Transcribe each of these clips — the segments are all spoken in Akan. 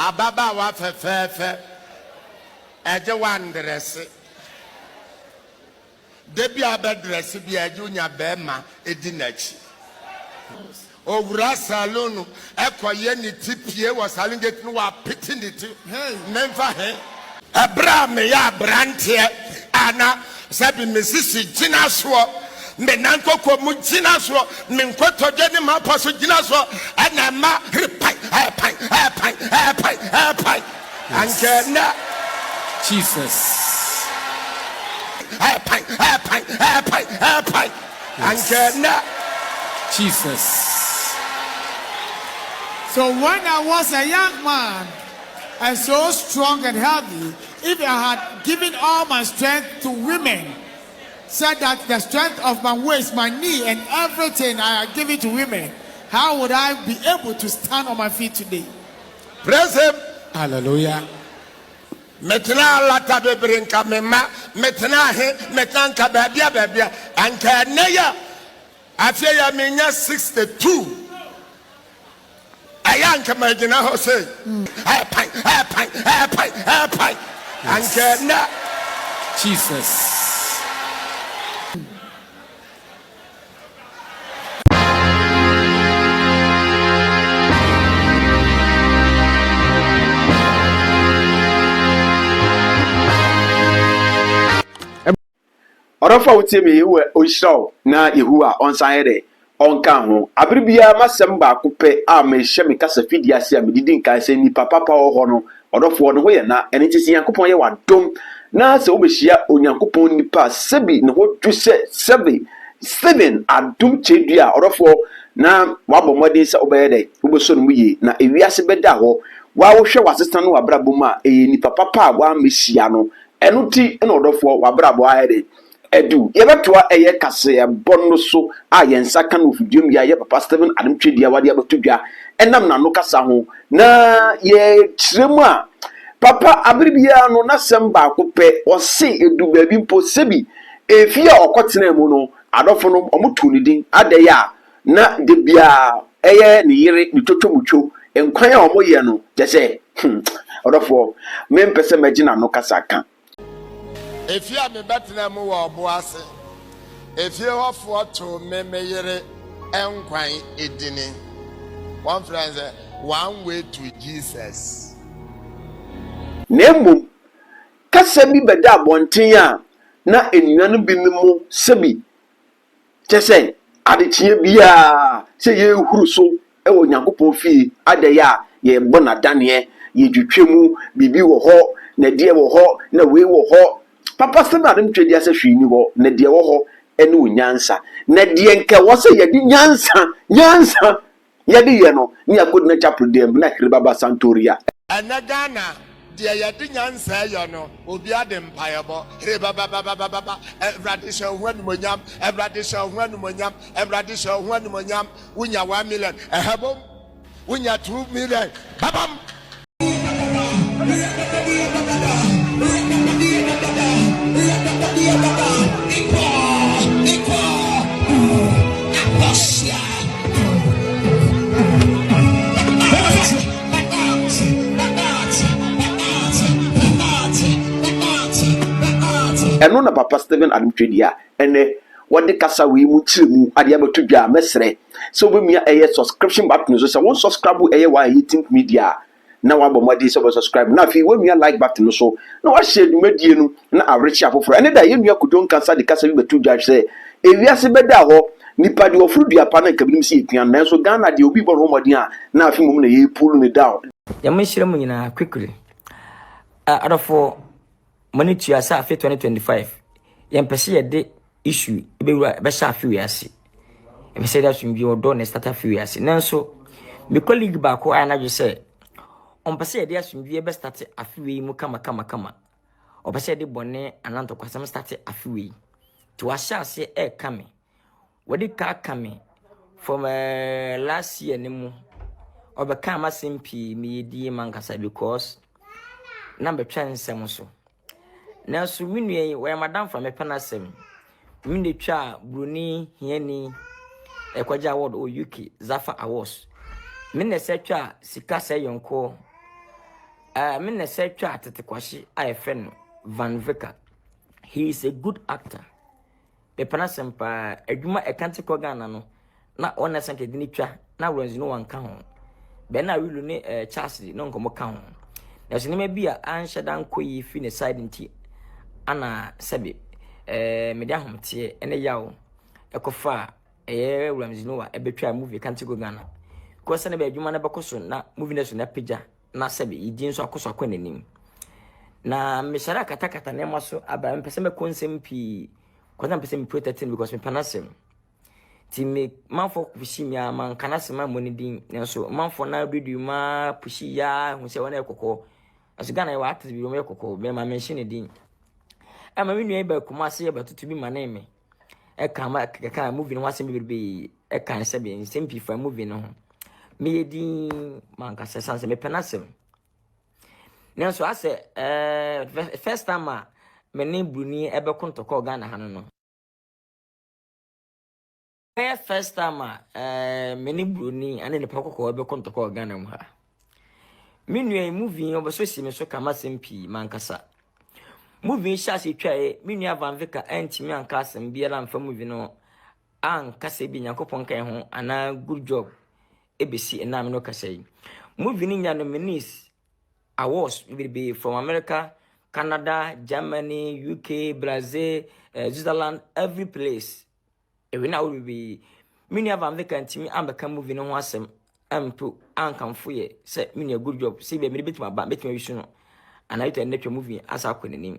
Ababa wa fe eje wan dress debi abedress bi eje unya bema edi nachi owura salon ekoye ni tipie wo salon get no wa piti ni ti memfa he abra me ya brante ana sabi mesisi gina so me nankoko mu gina so me nkoto de ni ma poso gina so ana ma repai pai anke na Jesus. Pai anke na Jesus. So when I was a young man and so strong and healthy, if I had given all my strength to women, said that the strength of my waist, my knee, and everything I had given to women, how would I be able to stand on my feet today? Praise him. Hallelujah. Metna lata bebrinka mema metna he metanka babia anka neya afia ya menya 62 ayanka magina ho say pai anka na Jesus. Orafa utemi yewe oshraw na Yehowa onsayede onka ho abribia masem ba kope a me hye me kasa fidi ase a medidi nkan se ni papa ho no odofo no ho ye na ene tisi yankopon ye wadom na se obehia onyankopon nipa sebi ne ho twese 7 Adom Kyei-duah odofo na wabo modin se obeyede obeso no muye na ewiase beda ho wa wo hwe wasesa no wabrabom a ni papa wa mehia no enuti na odofo wabrabo ayede edu yebetoa eye kase bonno so a yensa kan ofudum ya ye papa Stephen Adom Kyei-duah wade abatudwa enam na no kasa ho na ye kiremu a papa abribia no na semba kope o se edu baabi mpo sebi efia okotena mu no adofo no omutu ni din adeya na de bia eye ne yire ni twotwomutwo enkwan a omoye no jese odofo mempese magina no kasa kan if you are me better mu wa oboase if you ofo to me meyere enkwan edini one friend say one way to Jesus nemu kasa bi beda abonten a na enuanu bi nemu sebi chese adetie bia se ye huru so e wo nyankopon fi adeya ye bona dane ye dwetwemu bibi wo ho na die wo ho na we wo ho papa Stephen Adom Kyei-duah se hwini wo na die wo ho ene onyansa na die nke wo se ye di nyansa ye di ye no ni akodina chapel dem na kire baba Santoria anagana dia ye di nyansa ye no obi ade mpayebo re baba evradisha hwanumonyam unya 1 million ehebom unya 2 million babam eno na papa Stephen Adom Kyei-duah ene wode kasa we mu kiremu ade abatudwa mesre so obemia eye subscription button so won subscribe eye wa YouTube media na wabo modi so subscribe na fi wemia like button so na wa share dumadie no na awrechi afoforo ene da yenua kudon kansa de kasa bi batudwa se ewiase beda ho nipa de ofurudua pa na kabinim si etuan na so Ghana de obi bon homodin a na afi mum na ye pull ne down ya menhire mu nyina quickly adofo money to asa afi 2025 yempese ye de issue ebewura be sha afi wiase ebese da sunbi odo na start afi wiase nanso me colleague ba ko ana je se ompese ye de asunbi be start afi wi mu kama opese de bone ananto kwasam start afi wi to asha ase e kame wodi ka kame from last year nimu obeka ma simpi me di mankasa because number nsem so na so minue we madam from me penasem minde twa bruni hiani ekwaja award o UK Zafa Awards minne se twa sika se yonko Me na say twa atete kwashi a friend Van Vicker. He is a good actor. The panasempa adwuma e kante ko Ghana no na ona sanke dini twa na Ronzi no wan ka ho. Be na wilu ne Charles no nkomo ka ho. Na so ne bia anhye dan koyi fi ne side nti ana sebe me dia homte ene yawo ekofa Ronzi no wa ebetwa movie kante ko Ghana. Ko se ne be adwuma na bekoso na movie ne so na pija na sebe idin so akoso akwanenim. Na meshara kata ne maso aba mpese me konsem because I'm saying protecting because me panasem. Ti me manfo pushi me man kanasem money din so manfo na redu ma pushi ya hu se wona ekoko. Aso Ghana wa active bi me ekoko me ma mention din. E ma me nua ba kuma se ba tutu bi mane me. E ka movie no wasem bi e kan se bi sempi fa movie no. Me yedin man ka se sanse me panasem. Nanso ase first time meni bruni ebe kontoko Ghana hanu no. First time meni bruni ane ne pakoko ebe kontoko Ghana mu ha. Minua movie oboso si me so kama sempi mankasa. Movie sha se twae minua Van Vicker antimi ankasa mbiara mfa movie no ankasa bi Nyankopon kan ho ana good job ebesi enam no kasa yi. Movie ni nya nominees awards be from America, Canada, Germany, UK, Brazil, Switzerland, every place. We now will be many of Van Vicker and Timmy Ambeka moving on wasem to Ankam Fuye, said many a good job. See, baby, bit my back, bit my vision, and I tell nature movie as I couldn't name.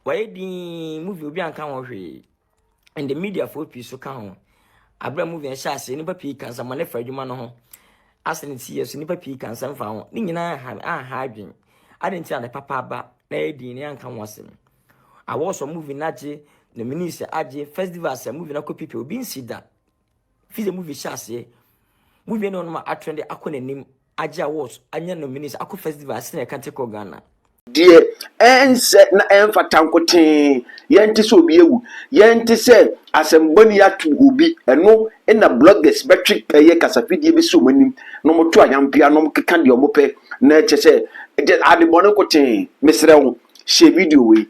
Why the movie will be uncomfortable and the media for piece so count. I bring movie and chassis, never peak as a man for you man. As in years, nipa peak and some found. Nina have hiding. I didn't tell the papa ba na di ni anka wasem. I was a movie naje the minister aje festival as a movie na ko people be see that. Fi the movie chase. Movie no ma atrend akọ nanim aje awards anya no minister akọ festival as na kante ko Ghana. Die ense na emfata nkoten yenti so obi ewu yenti se asemboni atu obi eno na bloggers metric peye kasafidie be so manim no moto ayampia no mkeka de omope na chese adebone nkoten mesrewo she video we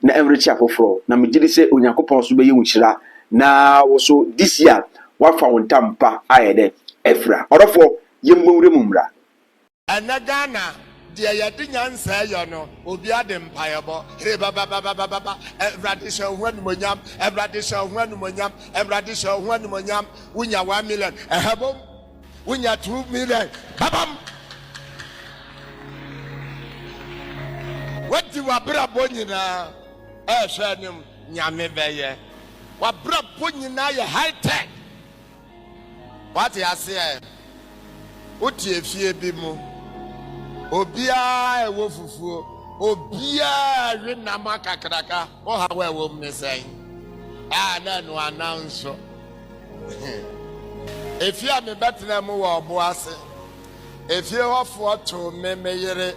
na enrichi afoforo na megiri se onyankopon so be ye wuchira na wo so this year wafa wontampa ayede efra orofo yemmowre mumra Ghana dia yadi nyansa yo no obi ade mpayebo he baba evradisha hwanumonyam evradisha hwanumonyam evradisha hwanumonyam wunya 1 million ehebom wunya 2 million babam wati wabra bonyina ehwanim nyame beye wabra bonyina ye high tech wati ase uti efie bi mu Obia ewo fufuo obia we nama kakraka o ha we wo mnesen na no announce efia me betena mu wo obo ase efia hofo to memeyere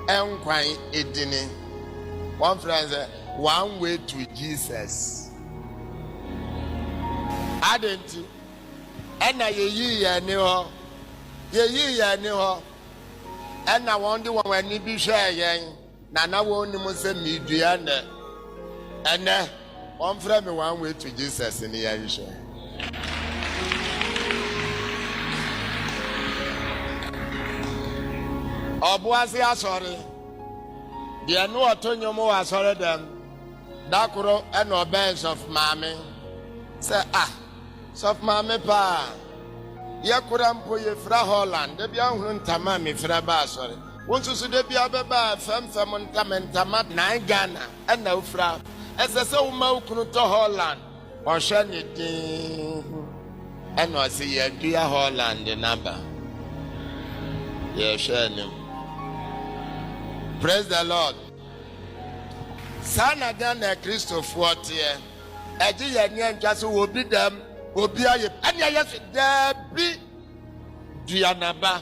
enkwan edini one friend one way to Jesus adenti ena yeyi ya ni ho and I wonder when you be sharing, Nana won't even say me, Diana. And one friend, one way to Jesus in the Aisha. Oh, Boasia, sorry. Dear no, Antonio Moa, sorry them. Dakuro and no bench of mammy. Say, soft mammy pa. Ya kurampo ye fra Holland de bia hu ntama me fra ba sorry wonsusu de bia beba fam ntama na Ghana na ufra esese wo ma ukunu to Holland o hwe ne din eno ase ye dua Holland naba ye hwe ne praise the Lord sana Ghana Christopher tie eji ye nyanka so wo bi dam obi aye anya yes there be Dianaba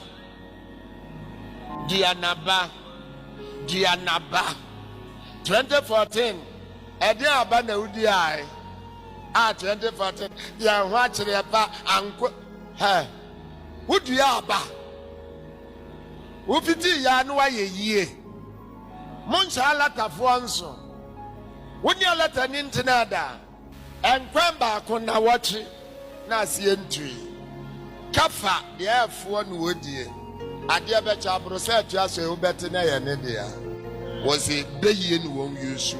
2014 ede aba na udi ai 2014 ya ho akire ba anko he udi aba Wofiti ya no waye yie. Moncha latafoɔ nso. Woni alata ni ntina da. Enkwan baako na wɔkye na asie ntui. Kafa de afoɔ no wodie. Adeɛ bɛkya abro sɛ atua so e wobɛte na yɛ ne dia. Was a bayie no won yusu.